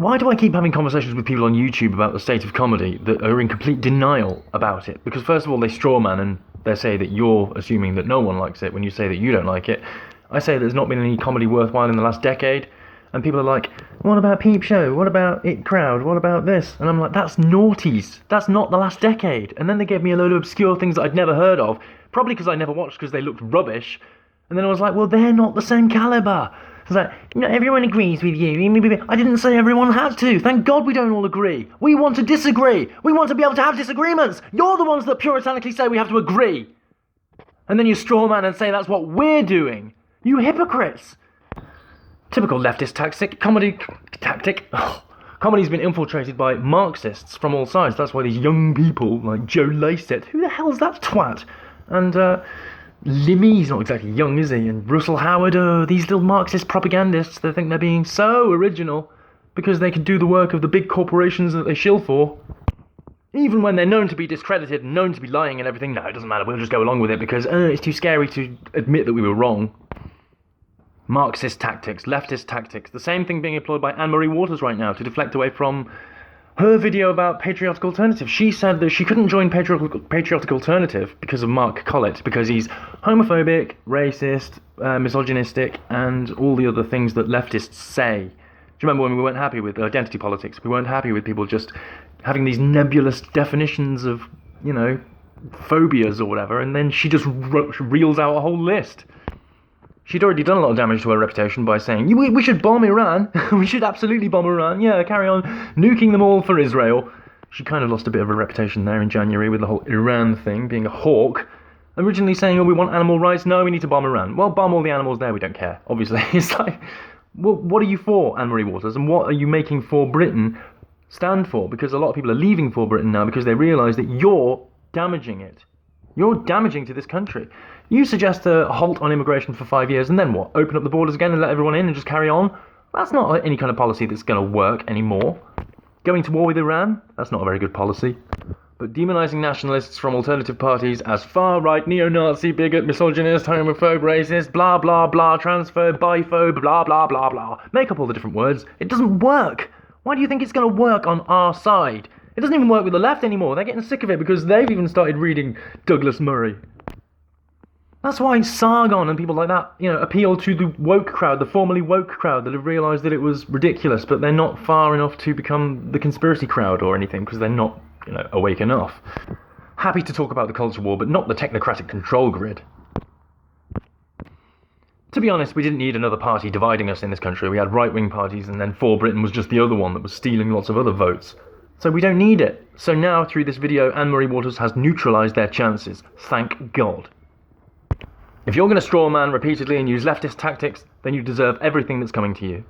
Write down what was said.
Why do I keep having conversations with people on YouTube about the state of comedy that are in complete denial about it? Because first of all, they strawman and they say that you're assuming that no one likes it when you say that you don't like it. I say there's not been any comedy worthwhile in the last decade, and people are like, what about Peep Show? What about It Crowd? What about this? And I'm like, that's noughties. That's not the last decade. And then they gave me a load of obscure things that I'd never heard of, probably because I never watched because they looked rubbish. And then I was like, well, they're not the same calibre. It's like, not everyone agrees with you. I didn't say everyone had to. Thank God we don't all agree. We want to disagree. We want to be able to have disagreements. You're the ones that puritanically say we have to agree. And then you strawman and say that's what we're doing. You hypocrites. Typical leftist tactic. Comedy's been infiltrated by Marxists from all sides. That's why these young people like Joe Lacett, who the hell's that twat? And Limmy, he's not exactly young, is he? And Russell Howard, these little Marxist propagandists, they think they're being so original because they can do the work of the big corporations that they shill for. Even when they're known to be discredited and known to be lying and everything, no, it doesn't matter, we'll just go along with it because it's too scary to admit that we were wrong. Marxist tactics, leftist tactics, the same thing being employed by Anne-Marie Waters right now to deflect away from her video about Patriotic Alternative. She said that she couldn't join Patriotic Alternative because of Mark Collett, because he's homophobic, racist, misogynistic, and all the other things that leftists say. Do you remember when we weren't happy with identity politics? We weren't happy with people just having these nebulous definitions of, phobias or whatever, and then she just reels out a whole list. She'd already done a lot of damage to her reputation by saying, we should bomb Iran. We should absolutely bomb Iran. Yeah, carry on nuking them all for Israel. She kind of lost a bit of her reputation there in January with the whole Iran thing, being a hawk. Originally saying, we want animal rights. No, we need to bomb Iran. Well, bomb all the animals there. We don't care, obviously. It's like, well, what are you for, Anne-Marie Waters? And what are you making For Britain stand for? Because a lot of people are leaving For Britain now because they realise that you're damaging it. You're damaging to this country. You suggest a halt on immigration for 5 years and then what? Open up the borders again and let everyone in and just carry on? That's not any kind of policy that's going to work anymore. Going to war with Iran? That's not a very good policy. But demonising nationalists from alternative parties as far-right, neo-Nazi, bigot, misogynist, homophobe, racist, blah blah blah, transphobe, biphobe, blah blah blah blah. Make up all the different words. It doesn't work. Why do you think it's going to work on our side? It doesn't even work with the left anymore. They're getting sick of it because they've even started reading Douglas Murray. That's why Sargon and people like that, appeal to the woke crowd, the formerly woke crowd that have realised that it was ridiculous, but they're not far enough to become the conspiracy crowd or anything because they're not, awake enough. Happy to talk about the culture war, but not the technocratic control grid. To be honest, we didn't need another party dividing us in this country. We had right-wing parties, and then For Britain was just the other one that was stealing lots of other votes. So we don't need it. So now, through this video, Anne-Marie Waters has neutralised their chances. Thank God. If you're going to strawman repeatedly and use leftist tactics, then you deserve everything that's coming to you.